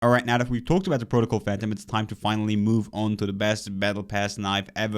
Alright, now that we've talked about the Protocol Phantom, it's time to finally move on to the best Battle Pass knife ever.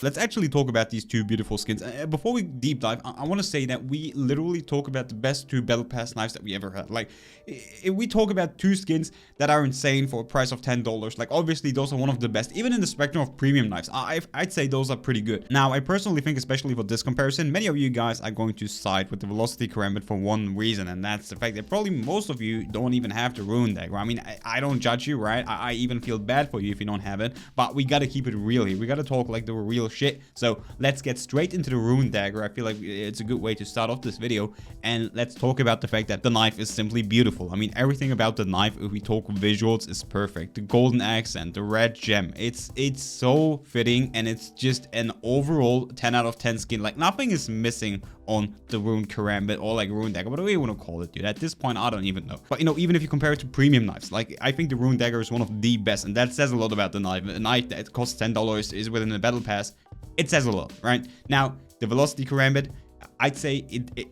Let's actually talk about these two beautiful skins. Before we deep dive, I want to say that we literally talk about the best two Battle Pass knives that we ever had. Like, if we talk about two skins that are insane for a price of $10, like, obviously those are one of the best. Even in the spectrum of premium knives, I'd say those are pretty good. Now, I personally think, especially for this comparison, many of you guys are going to side with the Velocity Karambit for one reason, and that's the fact that probably most of you don't even have the Rune Dagger. I mean, I don't judge you, right? I even feel bad for you if you don't have it, but we gotta keep it real here. We gotta talk like the real shit. So let's get straight into the Rune Dagger. I feel like it's a good way to start off this video, and let's talk about the fact that the knife is simply beautiful. I mean, everything about the knife, if we talk visuals, is perfect. The golden accent, the red gem, it's so fitting, and it's just an overall 10 out of 10 skin. Like, nothing is missing on the Rune Karambit or like Rune Dagger, whatever you want to call it, dude. At this point, I don't even know. But you know, even if you compare it to premium knives, like, I think the Rune Dagger is one of the best, and that says a lot about the knife. A knife that costs $10 is within the Battle Pass. It says a lot, right? Now, the Velocity Karambit, I'd say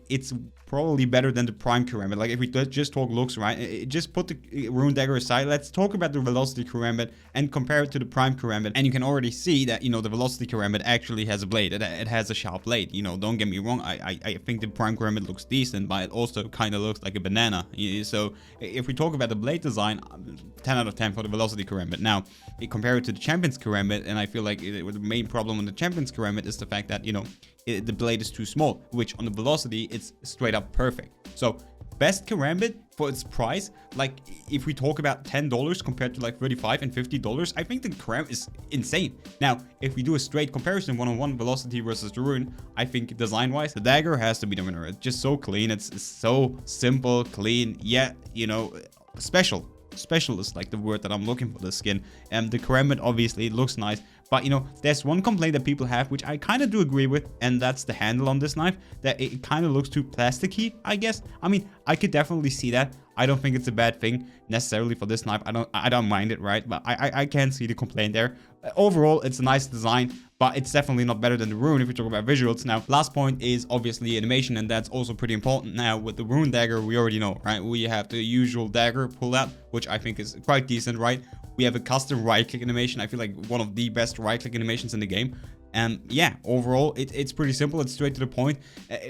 it's probably better than the Prime Karambit. Like, if we just talk looks, right? Just put the Rune Dagger aside. Let's talk about the Velocity Karambit and compare it to the Prime Karambit. And you can already see that, you know, the Velocity Karambit actually has a blade. It has a sharp blade. You know, don't get me wrong. I think the Prime Karambit looks decent, but it also kind of looks like a banana. So if we talk about the blade design, 10 out of 10 for the Velocity Karambit. Now, you compare it to the Champions Karambit, and I feel like the main problem on the Champions Karambit is the fact that, you know, the blade is too small, which on the Velocity, it's straight up perfect. So best Karambit for its price, like, if we talk about $10 compared to like $35 and $50, I think the Karambit is insane. Now, if we do a straight comparison, one-on-one Velocity versus the Rune, I think design-wise, the Dagger has to be the winner. It's just so clean. It's so simple, clean, yet, you know, special. Special is like the word that I'm looking for this skin. And the Karambit, obviously, it looks nice, but you know, there's one complaint that people have, which I kind of do agree with, and that's the handle on this knife, that it kind of looks too plasticky, I guess. I mean, I could definitely see that. I don't think it's a bad thing necessarily for this knife. I don't mind it, right? But I can't see the complaint there. Overall, it's a nice design, but it's definitely not better than the Rune if we talk about visuals. Now, last point is obviously animation, and that's also pretty important. Now, with the Rune Dagger, we already know, right? We have the usual dagger pullout, which I think is quite decent, right? We have a custom right-click animation. I feel like one of the best right-click animations in the game. And yeah, overall, it's pretty simple. It's straight to the point.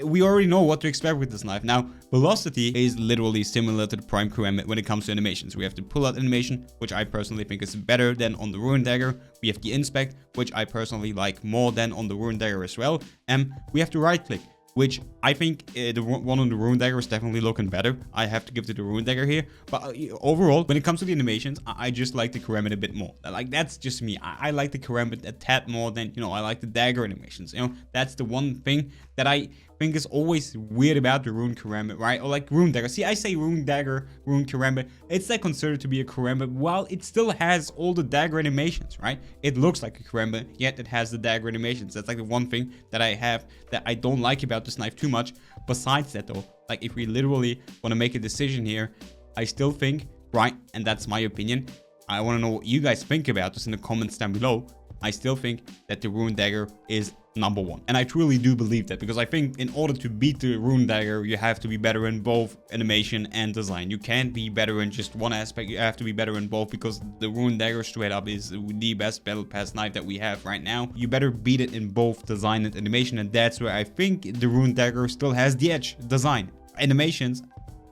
We already know what to expect with this knife. Now, Velocity is literally similar to the Prime Karambit when it comes to animations. We have the pull-out animation, which I personally think is better than on the Rune Dagger. We have the Inspect, which I personally like more than on the Rune Dagger as well. And we have the right-click, which I think the one on the Rune Dagger is definitely looking better. I have to give to the Rune Dagger here. But overall, when it comes to the animations, I just like the Karambit a bit more. Like, that's just me. I like the Karambit a tad more than, you know, I like the Dagger animations. You know, that's the one thing that I think is always weird about the Rune Karambit, right? Or like Rune Dagger. See, I say Rune Dagger, Rune Karambit. It's like considered to be a Karambit while it still has all the Dagger animations, right? It looks like a Karambit, yet it has the Dagger animations. That's like the one thing that I have that I don't like about this knife too much. Besides that though, like, if we literally want to make a decision here, I still think, right, and that's my opinion, I want to know what you guys think about this in the comments down below. I still think that the Rune Dagger is #1. And I truly do believe that, because I think in order to beat the Rune Dagger, you have to be better in both animation and design. You can't be better in just one aspect. You have to be better in both, because the Rune Dagger straight up is the best Battle Pass knife that we have right now. You better beat it in both design and animation, and that's where I think the Rune Dagger still has the edge. Design. Animations,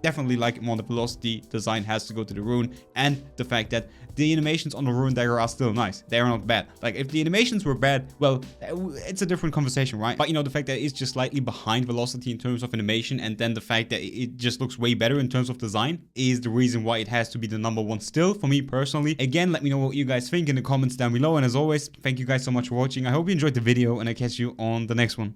definitely like it more. The Velocity design has to go to the Rune, and the fact that the animations on the Rune Dagger are still nice. They are not bad. Like, if the animations were bad, well, it's a different conversation, right? But you know, the fact that it's just slightly behind Velocity in terms of animation, and then the fact that it just looks way better in terms of design is the reason why it has to be the #1 still for me personally. Again, let me know what you guys think in the comments down below, and as always, thank you guys so much for watching. I hope you enjoyed the video, and I catch you on the next one.